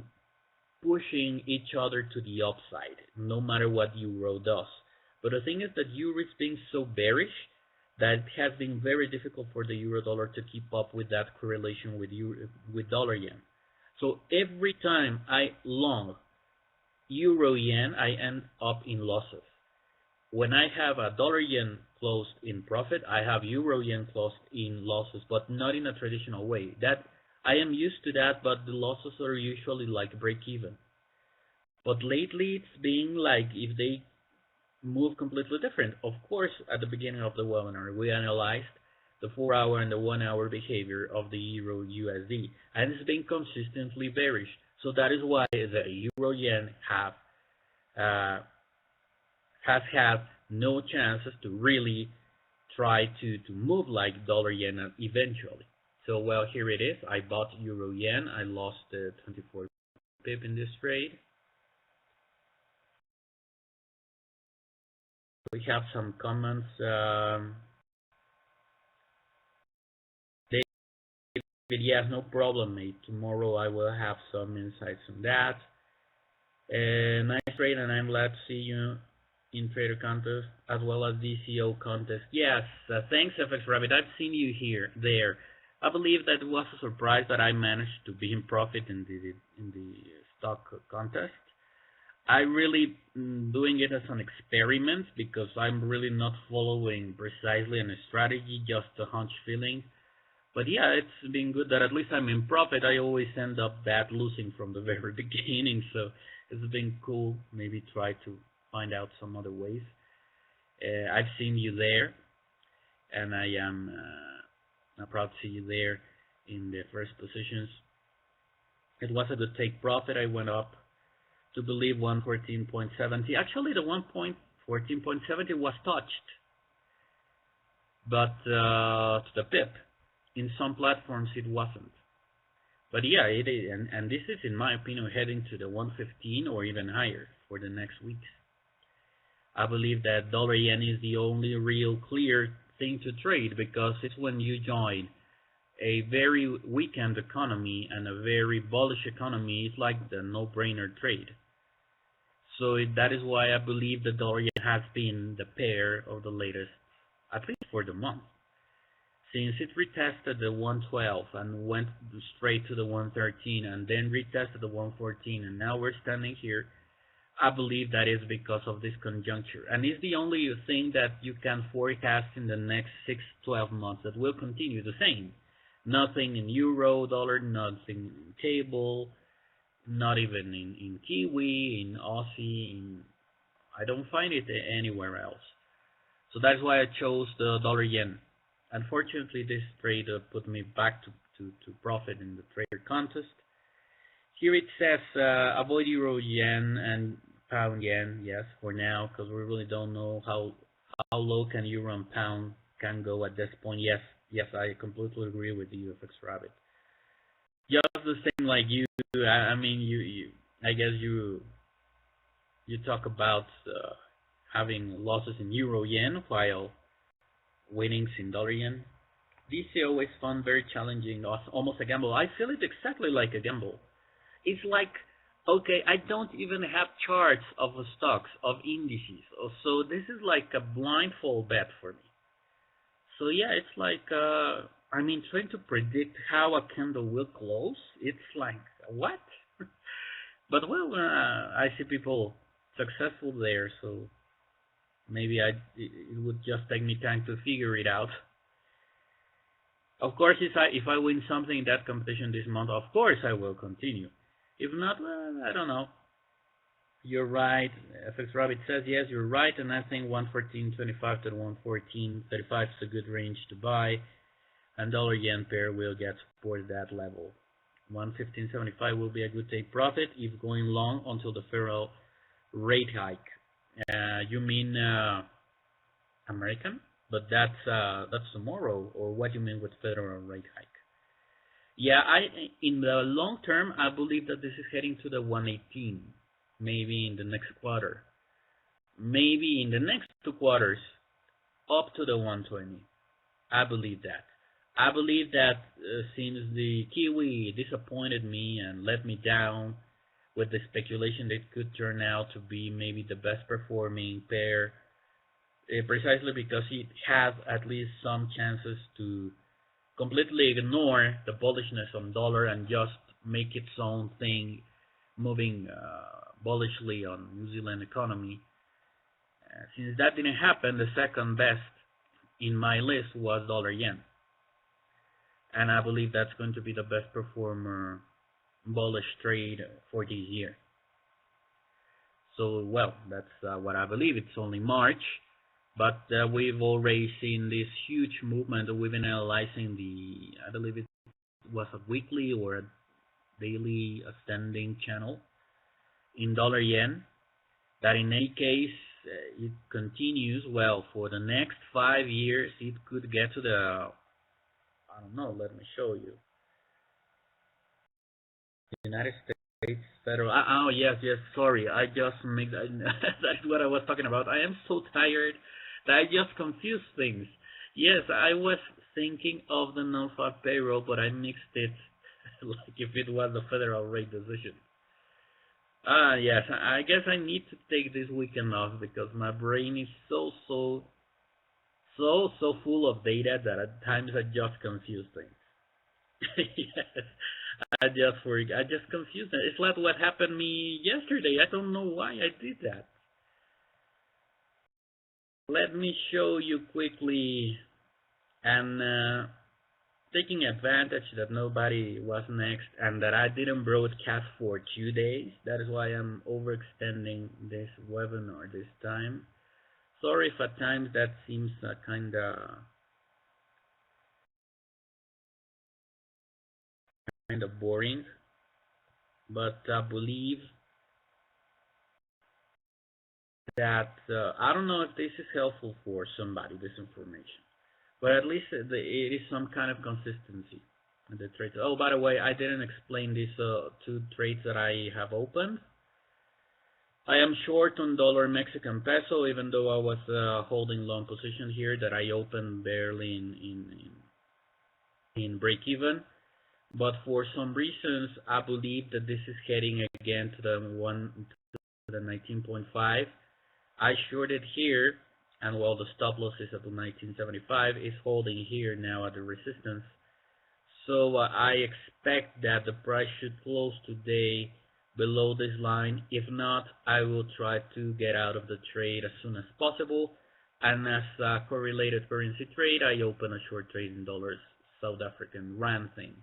Speaker 1: pushing each other to the upside, no matter what euro does. But the thing is that euro is being so bearish that it has been very difficult for the euro dollar to keep up with that correlation with dollar yen. So every time I long euro yen, I end up in losses. When I have a dollar yen closed in profit, I have euro yen closed in losses, but not in a traditional way. That I am used to that, but the losses are usually like break even. But lately it's been like if they move completely different. Of course, at the beginning of the webinar, we analyzed the 4-hour and the 1-hour behavior of the euro USD, and it's been consistently bearish. So that is why the euro yen has had no chances to really try to move like dollar yen eventually. So well, here it is. I bought euro yen. I lost 24 pip in this trade. We have some comments. David, yes, no problem, mate. Tomorrow I will have some insights on that. Nice trade, and I'm glad to see you in Trader Contest as well as DCO Contest. Yes, thanks, FX Rabbit. I've seen you there. I believe that it was a surprise that I managed to be in profit in the stock contest. I really doing it as an experiment because I'm really not following precisely a strategy, just a hunch feeling. But yeah, it's been good that at least I'm in profit. I always end up bad losing from the very beginning, so it's been cool. Maybe try to find out some other ways. I've seen you there, and I am proud to see you there in the first positions. It was a good take profit. I went up to believe 114.70. Actually, the 1.14.70 was touched, but to the pip. In some platforms it wasn't. But yeah, it is, and this is, in my opinion, heading to the 115 or even higher for the next weeks. I believe that dollar yen is the only real clear thing to trade because it's when you join a very weakened economy and a very bullish economy, it's like the no-brainer trade. So that is why I believe the dollar yen has been the pair of the latest, at least for the month. Since it retested the 112 and went straight to the 113 and then retested the 114 and now we're standing here, I believe that is because of this conjuncture. And it's the only thing that you can forecast in the next 6-12 months that will continue the same. Nothing in euro, dollar, nothing in cable, not even in Kiwi, in Aussie, I don't find it anywhere else. So that's why I chose the dollar yen. Unfortunately, this trade put me back to profit in the trader contest. Here it says avoid euro yen and pound yen, yes, for now, because we really don't know how low can euro and pound can go at this point. Yes, I completely agree with you, FX Rabbit. Just the same like you. I mean, I guess you You talk about having losses in euro yen while winnings in dollar yen. This I always found very challenging, almost a gamble. I feel it exactly like a gamble. It's like, okay, I don't even have charts of stocks, of indices. So this is like a blindfold bet for me. So yeah, it's like, I mean, trying to predict how a candle will close. It's like, what? But well, I see people successful there, so maybe it would just take me time to figure it out. Of course, if I win something in that competition this month, of course I will continue. If not, well, I don't know. You're right. FX Rabbit says yes, you're right, and I think 114.25 to 114.35 is a good range to buy, and dollar yen pair will get support at that level. 115.75 will be a good take profit if going long until the federal rate hike. You mean American? But that's tomorrow, or what do you mean with federal rate hike? Yeah, in the long term, I believe that this is heading to the 118, maybe in the next quarter, maybe in the next 2 quarters, up to the 120. I believe that. I believe that since the Kiwi disappointed me and let me down with the speculation that it could turn out to be maybe the best performing pair, precisely because it has at least some chances to completely ignore the bullishness on dollar and just make its own thing, moving bullishly on New Zealand economy. Since that didn't happen, the second best in my list was dollar yen, and I believe that's going to be the best performer bullish trade for this year. So well, that's what I believe. It's only March, but we've already seen this huge movement. We've been analyzing I believe it was a weekly or a daily ascending channel in dollar yen. That in any case, it continues well for the next 5 years. It could get to the, I don't know. Let me show you. United States Federal. Oh yes, yes. Sorry, I just made that. That's what I was talking about. I am so tired that I just confuse things. Yes, I was thinking of the non-farm payroll, but I mixed it like if it was the federal rate decision. Yes. I guess I need to take this weekend off because my brain is so full of data that at times I just confuse things. Yes. I just confused it. It's like what happened to me yesterday. I don't know why I did that. Let me show you quickly, and taking advantage that nobody was next and that I didn't broadcast for 2 days. That is why I'm overextending this webinar this time. Sorry if at times that seems kind of boring, but I believe that I don't know if this is helpful for somebody, this information, but at least it is some kind of consistency in the trades. Oh, by the way, I didn't explain these two trades that I have opened. I am short on dollar Mexican peso, even though I was holding long position here that I opened barely in break even. But for some reasons, I believe that this is heading again to the 19.5. I shorted here, and while the stop loss is at the 1975, is holding here now at the resistance. So I expect that the price should close today below this line. If not, I will try to get out of the trade as soon as possible. And as a correlated currency trade, I open a short trade in dollars, South African rand thing.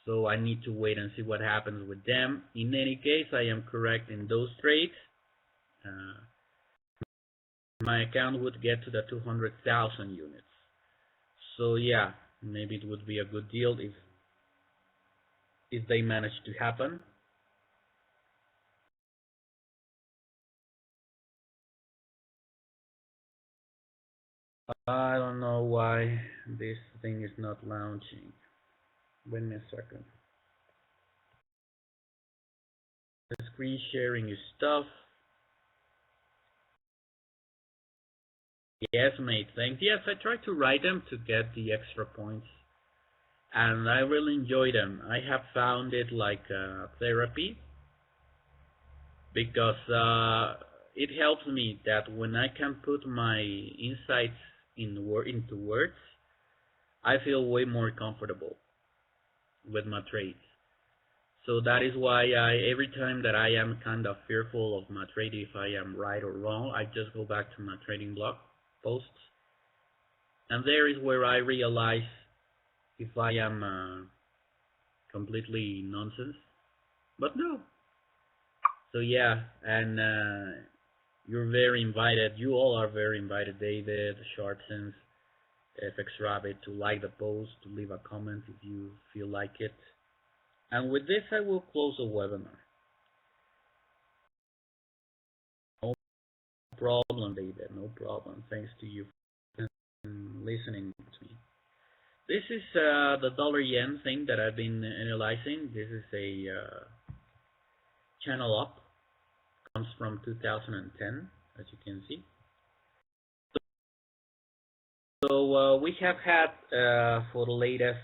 Speaker 1: So I need to wait and see what happens with them. In any case, I am correct in those trades. My account would get to the 200,000 units. So yeah, maybe it would be a good deal if they manage to happen. I don't know why this thing is not launching. Wait me a second. The screen sharing is tough. Yes, mate. Thanks. Yes, I try to write them to get the extra points, and I really enjoy them. I have found it like therapy because it helps me that when I can put my insights into words, I feel way more comfortable with my trades. So that is why every time that I am kind of fearful of my trade, if I am right or wrong, I just go back to my trading blog posts, and there is where I realize if I am completely nonsense. But no. So yeah, and you're very invited. You all are very invited, David, Sharpsons, FX Rabbit, to like the post, to leave a comment if you feel like it. And with this, I will close the webinar. No problem, David. No problem. Thanks to you for listening to me. This is the dollar yen thing that I've been analyzing. This is a channel up. Comes from 2010, as you can see. So we have had for the latest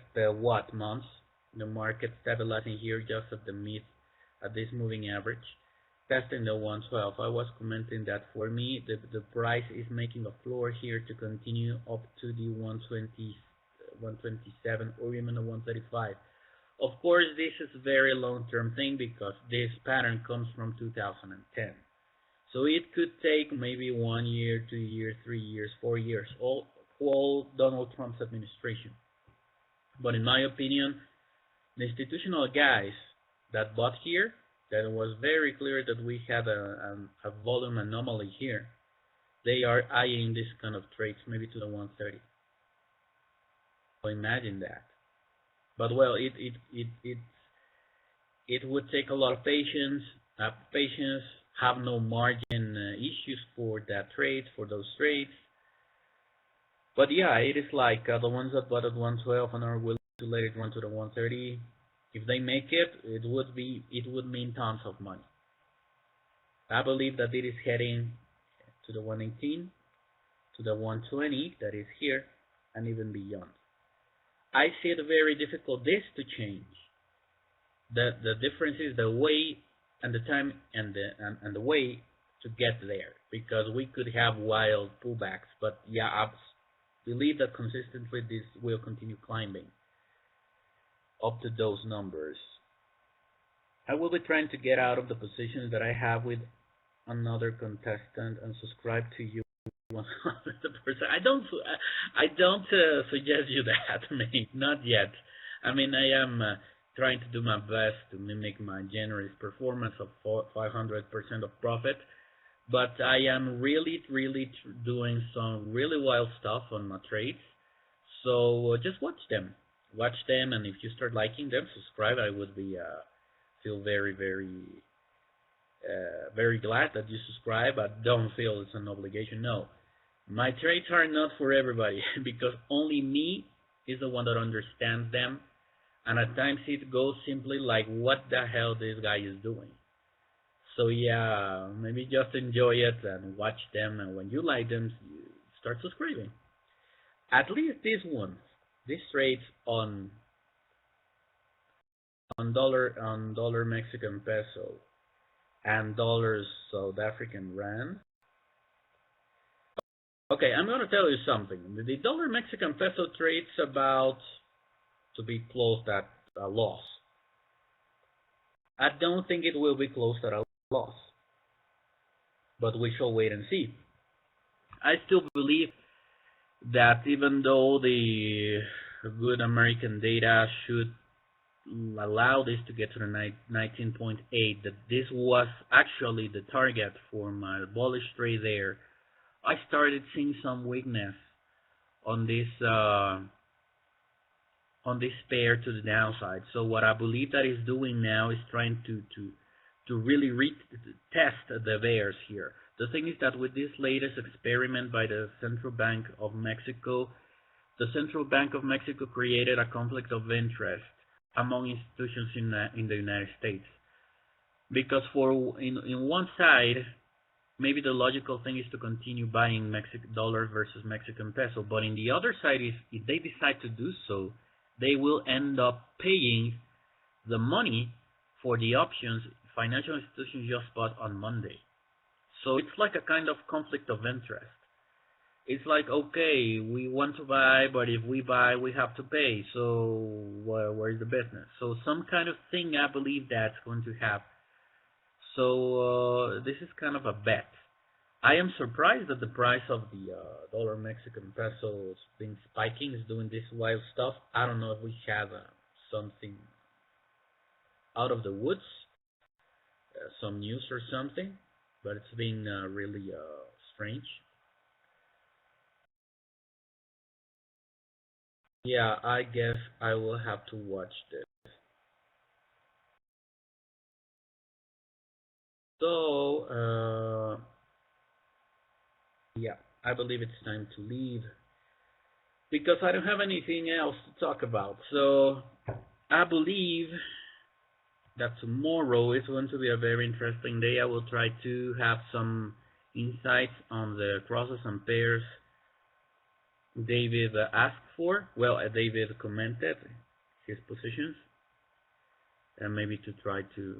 Speaker 1: months, the market stabilizing here just at the mid at this moving average, testing the 112. I was commenting that for me the price is making a floor here to continue up to the 120, 127 or even the 135. Of course, this is a very long-term thing because this pattern comes from 2010. So it could take maybe 1 year, 2 years, 3 years, 4 years, all Donald Trump's administration. But in my opinion, the institutional guys that bought here, that it was very clear that we had a volume anomaly here. They are eyeing this kind of trades maybe to the 130. So imagine that. But well, it would take a lot of patience. Have no margin issues for that trade, for those trades. But yeah, it is like the ones that bought at 112 and are willing to let it run to the 130. If they make it, it would mean tons of money. I believe that it is heading to the 118, to the 120 that is here, and even beyond. I see it very difficult this to change. The difference is the way and the time and the way to get there, because we could have wild pullbacks, but yeah, I believe that consistently this will continue climbing up to those numbers. I will be trying to get out of the positions that I have with another contestant and subscribe to you 100%. I don't suggest you that, mate. Not yet. I mean, I am trying to do my best to mimic my generous performance of 500% of profit, but I am really doing some really wild stuff on my trades. So just watch them, and if you start liking them, subscribe. I would be feel very glad that you subscribe, but don't feel it's an obligation. No, my trades are not for everybody because only me is the one that understands them, and at times it goes simply like, what the hell this guy is doing. So yeah, maybe just enjoy it and watch them, and when you like them, you start subscribing. At least this one, this trades on dollar Mexican peso and dollars South African rand. Okay, I'm going to tell you something. The dollar Mexican peso trades about to be closed at a loss. I don't think it will be closed at a loss, but we shall wait and see. I still believe that even though the good American data should allow this to get to the 19.8, that this was actually the target for my bullish trade there, I started seeing some weakness on this pair to the downside. So what I believe that is doing now is trying to really test the bears here. The thing is that with this latest experiment by the Central Bank of Mexico, the Central Bank of Mexico created a conflict of interest among institutions in the United States. Because in one side, maybe the logical thing is to continue buying Mexican dollar versus Mexican peso. But in the other side is if they decide to do so, they will end up paying the money for the options financial institutions just bought on Monday. So it's like a kind of conflict of interest. It's like, okay, we want to buy, but if we buy, we have to pay. So where's the business? So some kind of thing I believe that's going to happen. So this is kind of a bet. I am surprised that the price of the dollar Mexican peso has been spiking, is doing this wild stuff. I don't know if we have something out of the woods, some news or something, but it's been really strange. Yeah, I guess I will have to watch this. So, yeah, I believe it's time to leave because I don't have anything else to talk about. So, I believe that tomorrow is going to be a very interesting day. I will try to have some insights on the crosses and pairs David asked for. Well, David commented his positions, and maybe to try to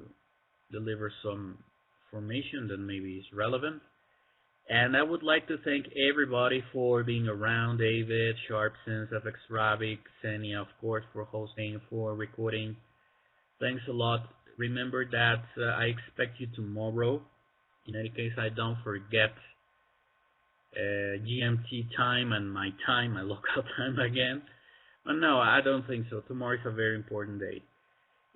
Speaker 1: deliver some information that maybe is relevant. And I would like to thank everybody for being around. David, Sharpsons, FX Rabbit, Xenia, of course, for hosting, for recording. Thanks a lot. Remember that I expect you tomorrow. In any case, I don't forget GMT time and my time, my local time again. But no, I don't think so. Tomorrow is a very important day.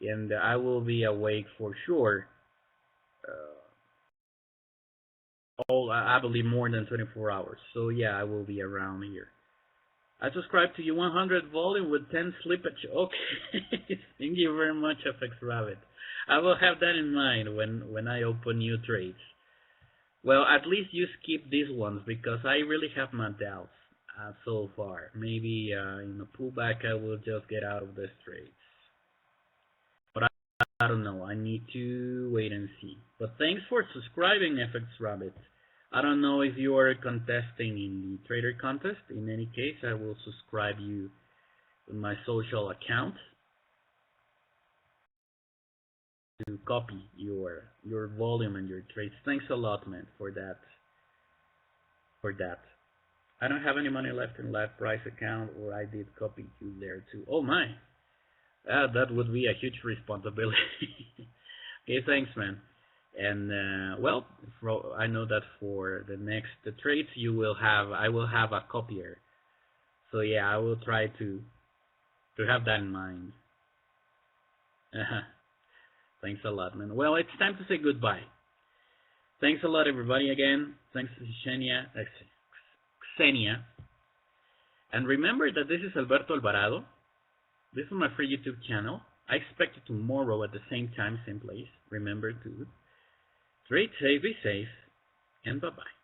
Speaker 1: And I will be awake for sure. I believe more than 24 hours. So yeah, I will be around here. I subscribe to you 100 volume with 10 slippage. Okay, thank you very much, FX Rabbit. I will have that in mind when I open new trades. Well, at least you skip these ones because I really have my doubts so far. Maybe in a pullback I will just get out of this trades. But I don't know. I need to wait and see. But thanks for subscribing, FX Rabbit. I don't know if you are contesting in the trader contest. In any case, I will subscribe you with my social account to copy your volume and your trades. Thanks a lot, man, for that. I don't have any money left in live price account, or I did copy you there too. Oh my, that would be a huge responsibility. Okay, thanks, man. And well, I know that for the next trades I will have a copier. So yeah, I will try to have that in mind. Thanks a lot, man. Well, it's time to say goodbye. Thanks a lot, everybody, again. Thanks to Xenia. And remember that this is Alberto Alvarado. This is my free YouTube channel. I expect you tomorrow at the same time, same place. Remember to trade safe, be safe, and bye-bye.